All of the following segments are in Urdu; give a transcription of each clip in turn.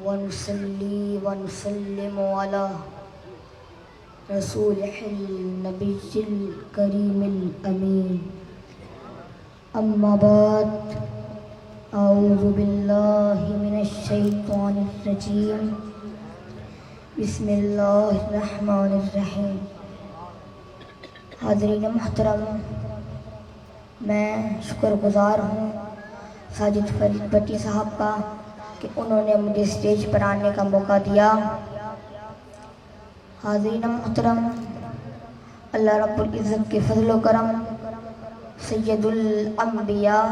ونصلي ونسلم على رسوله النبي الكريم الأمين. أما بعد، أعوذ بالله من الشيطان الرجيم. بسم اللہ الرحمن الرحیم. حاضرین محترم، میں شکر گزار ہوں ساجد فرید بٹی صاحب کا کہ انہوں نے مجھے اسٹیج پر آنے کا موقع دیا. حاضرین محترم، اللہ رب العزت کے فضل و کرم، سید الانبیاء،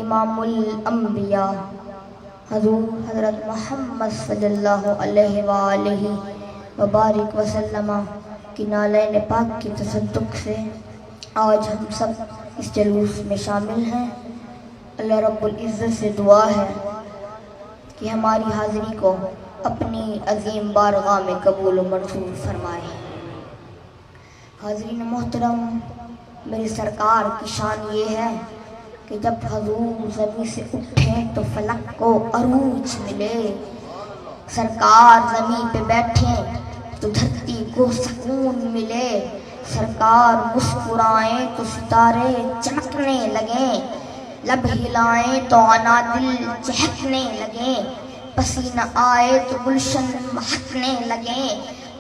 امام الانبیاء حضور حضرت محمد صلی اللہ علیہ وآلہ وبارک وسلم کی نالین پاک کی تصدق سے آج ہم سب اس جلوس میں شامل ہیں. اللہ رب العزت سے دعا ہے کہ ہماری حاضری کو اپنی عظیم بارگاہ میں قبول و منظور فرمائے. حاضرین محترم، میری سرکار کی شان یہ ہے کہ جب حضور زمین سے اٹھے تو فلک کو عروج ملے. سرکار زمین پہ بیٹھے تو دھرتی کو سکون ملے. سرکار مسکرائیں تو ستارے چمکنے لگیں. لب ہلائیں تو عنادل چہکنے لگیں. پسینہ آئے تو گلشن مہکنے لگیں.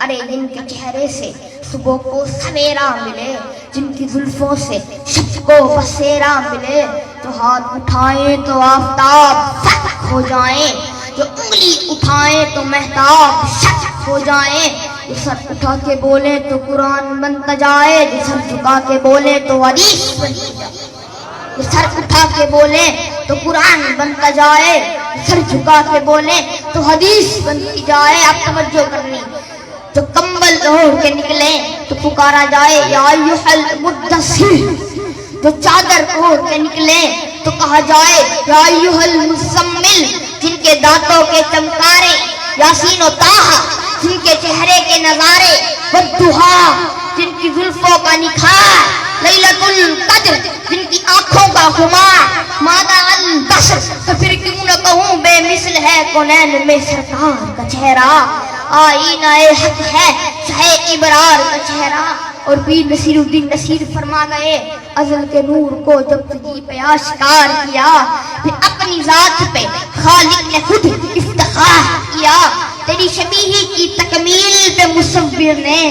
ارے جن کے چہرے سے صبح کو سویرا ملے، جن کی زلفوں سے شب کو بسیرا ملے، جو ہاتھ اٹھائیں تو آفتاب فتح ہو جائیں، جو انگلی اٹھائیں تو مہتاب شفق ہو جائیں. جو سر اٹھا کے بولے تو قرآن بنتا جائے، جو سر جھکا کے بولے تو حدیث بنتی جائے. جو سر اٹھا کے بولے تو قرآن بنتا جائے، سر جھکا کے بولے تو حدیث بنتی جائے. اب توجہ کرنی. جو کمبل اوڑھ کے نکلے تو پکارا جائے یا ایھا المدثر. جو چادر اوڑھ کے نکلے تو کہا جائے یا ایھا المزمل. جن کے دانتوں کے چمکارے یاسین و طٰہٰ، جن کے چہرے کے نظارے والضحیٰ، جن کی زلفوں کا نکھار لیلۃ القدر، جن کی آنکھوں کا خمار مادہ البشر. تو پھر کیوں نہ کہوں بے مثل ہے کونین میں سرکار کا چہرہ. آئینہ حق ہے شہ ابرار کا چہرہ. اور پیر نصیر الدین نصیر فرما گئے ازل کے نور کو جب تجھی پہ آشکار کیا، پھر اپنی ذات پہ خالق نے خود افتخار کیا. تیری شبیہی کی تکمیل پہ مصور نے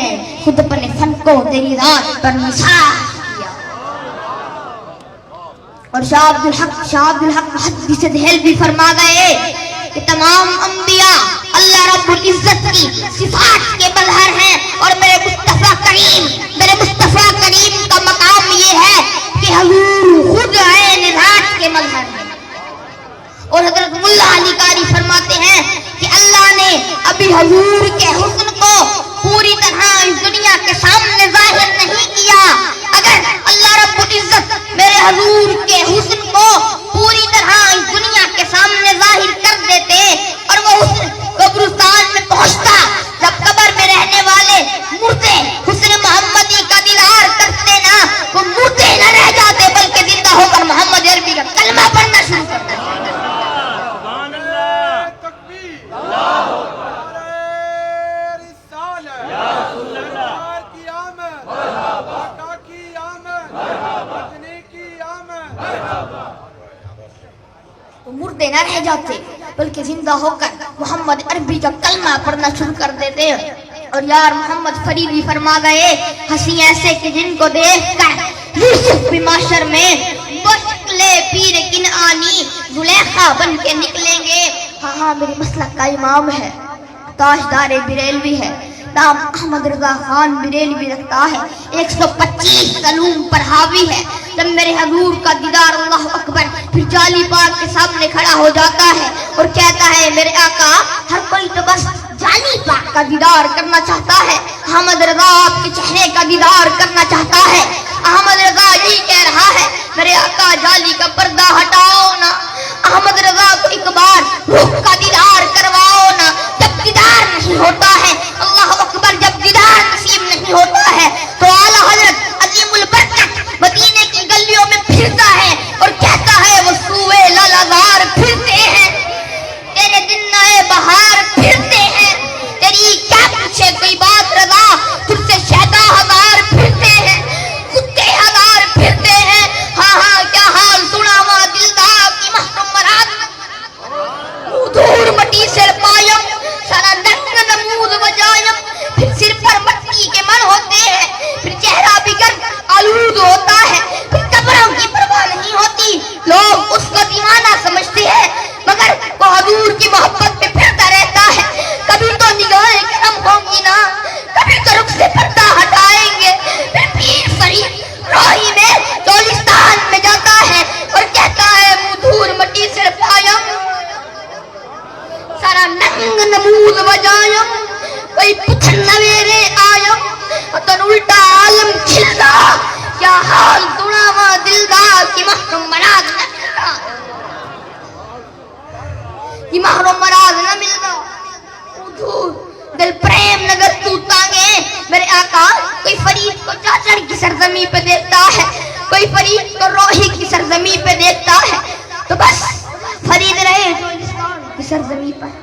خود اپنے فن کو تیری ذات پر نثار کیا. اور شاہ عبدالحق محدث دہلوی فرما گئے کہ تمام انبیاء اللہ رب العزت کی صفات کے مظہر ہیں، اور میرے مصطفیٰ کریم کا مقام یہ ہے کہ حضور خود عین ذات کے مظہر ہیں. اور حضرت ملا علی قاری فرماتے ہیں کہ اللہ نے ابھی حضور کے حسن کو پوری طرح اس دنیا کے سامنے ظاہر نہیں کیا. اگر اللہ رب العزت میرے حضور کے حسن کو پوری طرح اس دنیا کے سامنے ظاہر کر دیتے اور وہ حسن قبرستان میں پہنچتا، جب قبر میں رہنے والے مردے حسن محمدی کا دیدار کرتے نا، وہ مردے نہ رہ جاتے بلکہ زندہ ہو کر محمد عربی کا کلمہ پڑھنا شروع کر دیتے. وہ مردے نہ رہ جاتے بلکہ زندہ ہو کر محمد عربی کا کلمہ پڑھنا شروع کر دیتے. اور یار محمد فریدی فرما گئے ہنسی ایسے کہ جن کو دیکھ کر یوسف بھی معاشر میں وہ شکل پیر کنعانی زلیخا بن کے نکلیں گے. ہاں میری مسلک کا امام ہے، تاجدار بریلوی ہے، نام احمد رضا خان بریلوی رکھتا ہے، 125 علوم پر حاوی ہے. جب میرے حضور کا دیدار اللہ اکبر پھر جالی پاک کے سامنے کھڑا ہو جاتا ہے اور کہتا ہے میرے آقا ہر کوئی تو بس جالی پاک کا دیدار کرنا چاہتا ہے، احمد رضا آپ کے چہرے کا دیدار کرنا چاہتا ہے. احمد رضا یہی کہہ رہا ہے میرے آقا جالی کا پردہ ہٹاؤ نا، احمد رضا کو ایک بار روح کا دیدار کرواؤ نا. جب دیدار نہیں ہوتا ہے اللہ اکبر، جب دیدار نصیب نہیں ہوتا ہے تو اعلیٰ حضرت عظیم البرکت مدینے کی گلیوں میں پھرتا ہے اور کہتا ہے وہ سوئے لالازار پھرتے ہیں. تیرے دن نئے موجود ہوتا ہے پھر قبروں کی پرواہ نہیں ہوتی. لوگ اس کو دیوانہ سمجھتے ہیں مگر وہ حضور کی محبت میں پھرتا رہتا ہے. کبھی تو نگاہیں کرم ہوں گی نا, کبھی تو رخ سے پردہ ہٹائیں گے. پھر پیر فرید روئی میں چولستان میں جاتا ہے اور کہتا ہے منہ دھور مٹی سے پایم سارا ننگ نمود وجایم کوئی پتھر نویرے آیم تن الٹا عالم کھلدا کیا حال دناوا دلدا کی محرم مراد نہ ملدا, کی محرم مراد نہ ملدا. دھور دل پریم نگر تو تانگے میرے آقا. کوئی فرید کو چاچڑ کی سرزمین پہ دیکھتا ہے, کوئی فرید کو روحی کی سرزمین پہ دیکھتا ہے, تو بس فرید رہے چولستان کی سرزمین پر,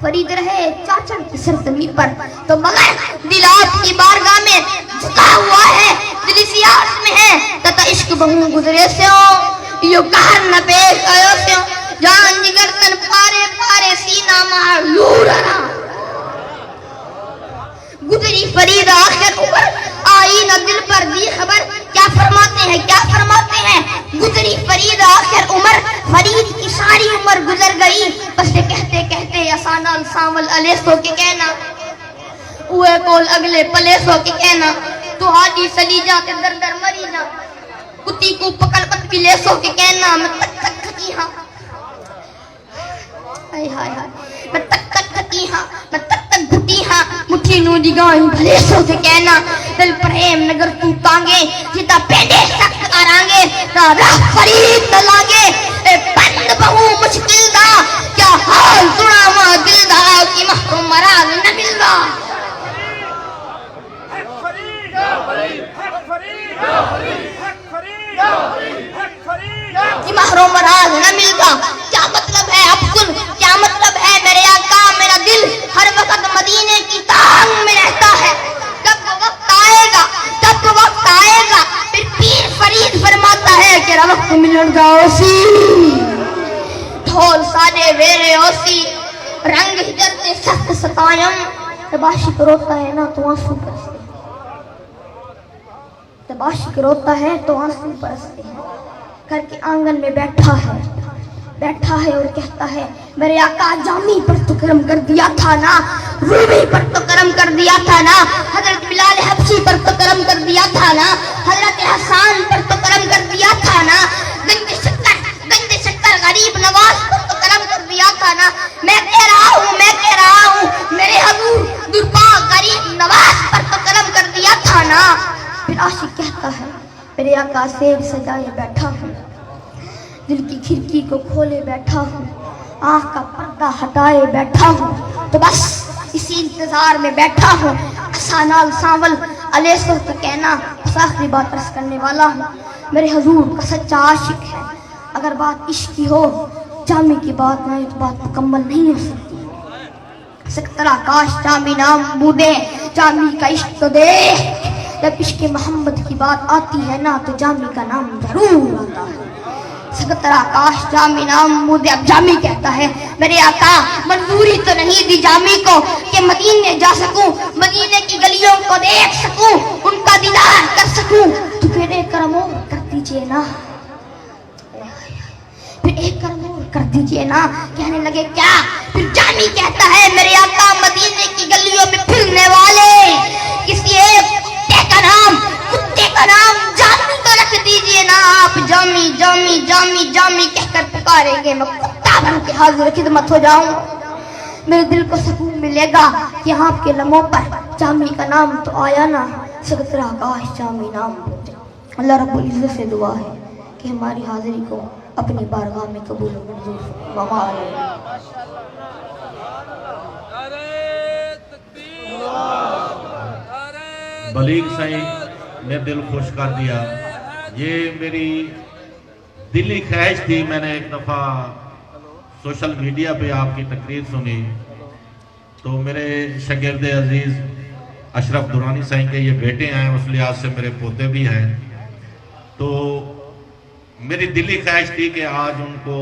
فرید رہے چاچڑ کی سرزمین پر. تو مگر دل آپ کی بارگاہ میں جھکا ہوا ہے, دل سیاس میں ہے. تتا عشق بہوں گزرے سے ہو یو کہر نہ پیش آئے سے ہو, جان جگر تن پارے پارے سینہ مار لورنا. گزری فرید آخر عمر آئی نہ دل پر دی خبر. کیا فرماتے ہیں, کیا فرماتے ہیں, گزری فرید آخر عمر, فرید کی ساری عمر گزر گئی. بس یہ کہتے کہتے آسانا سامل علیہ سو کے کہنا اوے کول اگلے پلے سو کے کہنا تو حاجی سلی جا کے در در مری جا کتی کو پکڑ پت بھی لے سو کے کہنا میں تک تک کھتی ہاں, ہائے ہائے ہائے میں تک تک کھتی ہاں, میں تک تک گھٹی ہاں مٹھی نو نگاہیں بھلے سو سے کہنا. دل پریم نگر تو تانگے جتا پیڈے سخت آرانگے نہ راہ فرید نہ لاگے اے بند بہو مشکل دا کیا حال سناوا دل دا کی محرم مراد نہ ملدا. کی محرم مراد نہ ملدا. کیا مطلب ہے اب سن, کیا مطلب ہے میرے آقا. میرا دل ہر وقت مدینے کی تانگ میں رہتا ہے. کب وقت آئے گا, کب وقت آئے گا. پھر پیر فرید فرماتا ہے کہ وقت ملن گا اسی ڈھول سادے ویرے اوسی رنگ ہجر سے سخت ستایم. جب عاشق روتا ہے نا تو آنسو برستے ہیں, جب عاشق روتا ہے تو آنسو برستے ہیں. گھر کے آنگن میں بیٹھا ہے اور کہتا ہے میرے آقا جامی پر تو کرم کر دیا تھا نا, رومی پر تو کرم کر دیا تھا نا, حضرت بلال حبشی پر تو کرم کر دیا تھا نا, حضرت حسان پر تو کرم کر دیا تھا نا, گنج شکر غریب نواز پر تو کرم کر دیا تھا نا. میں کہہ رہا ہوں میرے حضور درپا غریب نواز پر تو کرم کر دیا تھا نا. پھر عاشق کہتا ہے میرے آقا سیب سجائے بیٹھا ہوں, دل کی کھڑکی کو کھولے بیٹھا ہوں, آنکھ کا پردہ ہٹائے بیٹھا ہوں. تو بس اسی انتظار میں بیٹھا ہوں. سانال سانول علیہ سو تو کہنا بس آخری بات عرض کرنے والا ہوں. میرے حضور کا سچا عاشق ہے. اگر بات عشق کی ہو جامی کی بات نہ تو بات مکمل نہیں ہو سکتی. سکترا کاش جامی نام بودے جامی کا عشق تو دے. جب عشق محمد کی بات آتی ہے نا تو جامی کا نام ضرور آتا ہے. سکترا کاش جامی نام مودے. اب جامی کہتا ہے میرے آقا منظوری تو نہیں دی جامی کو کہ مدینے جا سکوں, مدینے کی گلیوں کو دیکھ سکوں, ان کا دیدار کر سکوں. تو پھر ایک کرم اور کر دیجئے نا, پھر ایک کرم اور کر دیجئے نا. کہنے لگے کیا؟ پھر جامی کہتا ہے میرے آقا مدینے کی گلیوں میں پھرنے والے کسی ایک کتے کا نام جامی تو رکھ دیجئے نا آپ. جامی جامی جامی جامی کہہ کر پکاریں گے, میں کتا بن کے حاضر خدمت ہو جاؤں. میرے دل کو سکون ملے گا کہ آپ کے لمحوں پر جامی کا نام تو آیا نا. سکترا کاش جامی نام بولے. اللہ رب العزت سے دعا ہے کہ ہماری حاضری کو اپنی بارگاہ میں قبول و منظور فرمائے. بلیغ سائیں نے دل خوش کر دیا. یہ میری دلی خواہش تھی. میں نے ایک دفعہ سوشل میڈیا پہ آپ کی تقریر سنی تو میرے شاگرد عزیز اشرف درانی سائیں کے یہ بیٹے ہیں, اس لحاظ سے میرے پوتے بھی ہیں. تو میری دلی خواہش تھی کہ آج ان کو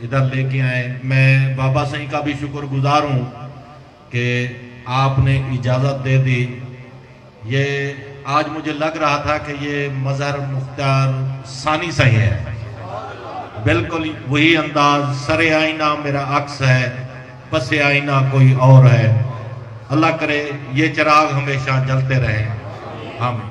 ادھر لے کے آئیں. میں بابا سائیں کا بھی شکر گزار ہوں کہ آپ نے اجازت دے دی. یہ آج مجھے لگ رہا تھا کہ یہ مظہر مختار ثانی صحیح ہے، بالکل وہی انداز، سر آئینہ میرا عکس ہے، پس آئینہ کوئی اور ہے۔ اللہ کرے یہ چراغ ہمیشہ جلتے رہیں، آمین۔